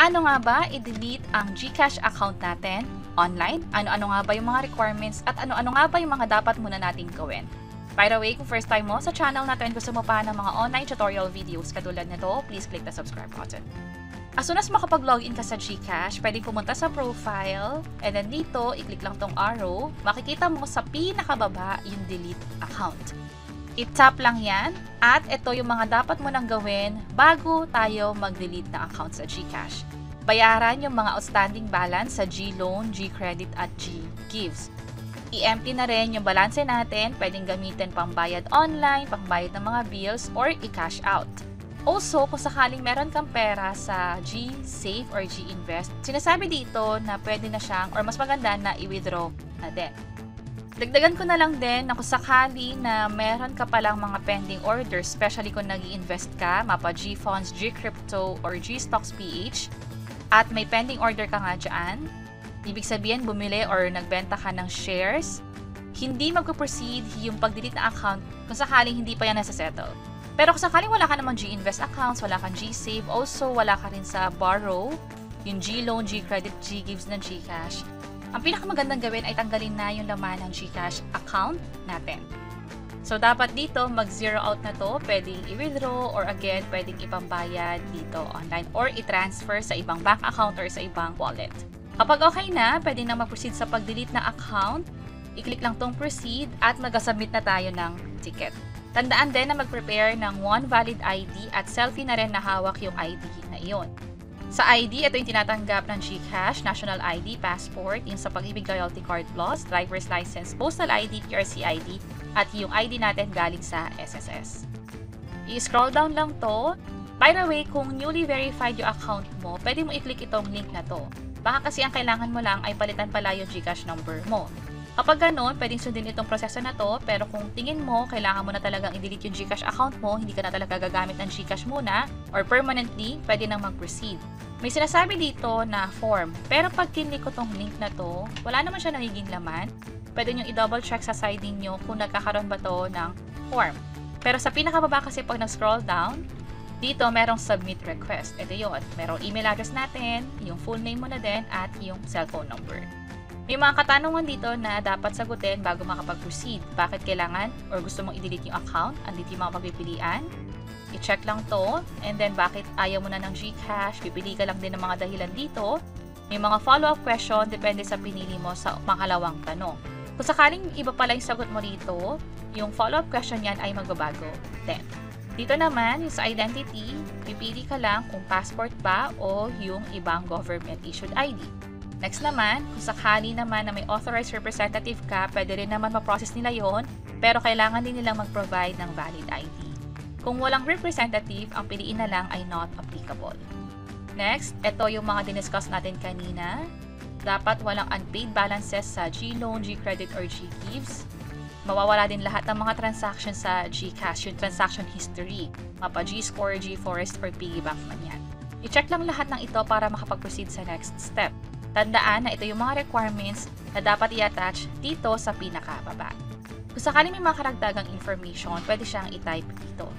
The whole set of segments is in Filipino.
Paano nga ba i-delete ang GCash account natin online? Ano-ano nga ba yung mga requirements at ano-ano nga ba yung mga dapat muna nating gawin? By the way, kung first time mo sa channel natin, gusto mo pa ng mga online tutorial videos katulad nito, please click the subscribe button. As soon as makapag-login ka sa GCash, pwedeng pumunta sa profile, and then dito, i-click lang tong arrow, makikita mo sa pinakababa yung delete account. I-tap lang yan, at ito yung mga dapat mo nang gawin bago tayo mag-delete ng account sa GCash. Bayaran yung mga outstanding balance sa GLoan, GCredit at GGives. I-empty na rin yung balanse natin, pwedeng gamitin pangbayad online, pangbayad ng mga bills, or i-cash out. Also, kung sakaling meron kang pera sa GSave or GInvest, sinasabi dito na pwede na siyang or mas maganda na i-withdraw na din. Dagdagan ko na lang din na kung sakali na meron ka palang mga pending orders, especially kung nag-i-invest ka, mapa GFunds, GCrypto, or GStocks PH, at may pending order ka nga dyan, ibig sabihin bumili or nagbenta ka ng shares, hindi mag-proceed yung pag-delete na account kung sakaling hindi pa yan nasa-settle. Pero kung sakaling wala ka namang GInvest accounts, wala kang GSave, also wala ka rin sa Borrow, yung GLoan, GCredit, GGives ng GCash, ang pinakamagandang gawin ay tanggalin na yung laman ng GCash account natin. So, dapat dito, mag-zero out na to, pwedeng i-withdraw or again, pwedeng ipambayad dito online or i-transfer sa ibang bank account or sa ibang wallet. Kapag okay na, pwede na mag-proceed sa pag-delete na account, i-click lang tong proceed at mag-submit na tayo ng ticket. Tandaan din na mag-prepare ng one valid ID at selfie na rin na hawak yung ID na iyon. Sa ID, ito yung tinatanggap ng GCash, National ID, Passport, yung sa Pag-ibig Loyalty Card Plus, Driver's License, Postal ID, PRC ID, at yung ID natin galing sa SSS. I-scroll down lang to. By the way, kung newly verified yung account mo, pwede mo i-click itong link na to. Baka kasi ang kailangan mo lang ay palitan pala yung GCash number mo. Kapag ganoon, pwedeng sundin itong proseso na to, pero kung tingin mo, kailangan mo na talagang i-delete yung GCash account mo, hindi ka na talaga gagamit ng GCash muna, or permanently, pwede nang mag-proceed. May sinasabi dito na form, pero pag kinlik ko tong link na to, wala naman siya nagiging laman. Pwede nyo i-double check sa side ninyo kung nagkakaroon ba to ng form. Pero sa pinakababa kasi pag nag-scroll down, dito merong submit request. Ito yun, merong email address natin, yung full name mo na din, at yung cellphone number. May mga katanungan dito na dapat sagutin bago makapag-proceed. Bakit kailangan or gusto mong i-delete yung account? Andito yung mga pagpipilian. I-check lang to. And then, bakit ayaw mo na ng GCash? Pipili ka lang din ng mga dahilan dito. May mga follow-up question depende sa pinili mo sa pangalawang tanong. Kung sakaling iba pala yung sagot mo dito, yung follow-up question yan ay magbabago. Then, dito naman, yung sa identity, pipili ka lang kung passport ba o yung ibang government-issued ID. Next naman, kung sakali naman na may authorized representative ka, pwede rin naman ma-process nila yon, pero kailangan din nilang mag-provide ng valid ID. Kung walang representative, ang piliin na lang ay not applicable. Next, ito yung mga diniscuss natin kanina. Dapat walang unpaid balances sa GLoan, GCredit, or GGives. Mawawala din lahat ng mga transactions sa GCash, yung transaction history, mapa GScore, GForest, or piggyback man yan. I-check lang lahat ng ito para makapag-proceed sa next step. Tandaan na ito yung mga requirements na dapat i-attach dito sa pinakababa. Kung sakaling may mga karagdagang information, pwede siyang i-type dito.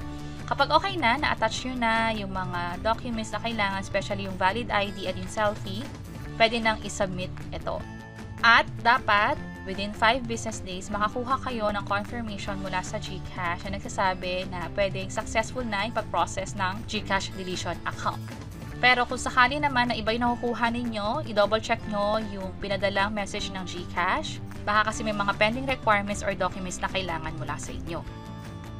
Kapag okay na, na-attach nyo na yung mga documents na kailangan, especially yung valid ID at yung selfie, pwede nang i-submit ito. At dapat, within 5 business days, makakuha kayo ng confirmation mula sa GCash na nagsasabi na pwedeng successful na yung pag-process ng GCash deletion account. Pero kung sakali naman na iba yung nakukuha ninyo, i-double check nyo yung pinadalang message ng GCash. Baka kasi may mga pending requirements or documents na kailangan mula sa inyo.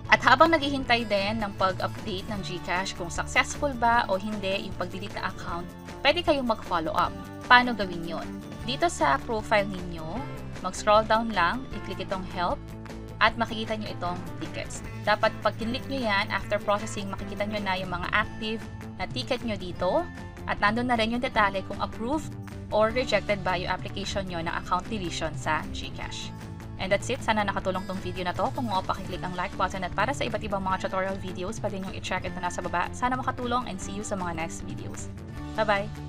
At habang naghihintay din ng pag-update ng GCash kung successful ba o hindi yung pag-delete na account, pwede kayong mag-follow up. Paano gawin yon? Dito sa profile ninyo, mag-scroll down lang, i-click itong help, at makikita nyo itong tickets. Dapat pag kinlik nyo yan, after processing, makikita nyo na yung mga active na ticket nyo dito at nandun na rin yung detalye kung approved or rejected ba yung application nyo ng account deletion sa GCash. And that's it. Sana nakatulong tong video na to. Kung pakiclick ang like button at para sa iba't ibang mga tutorial videos, pwede nyo i-check ito nasa baba. Sana makatulong and see you sa mga next videos. Bye-bye!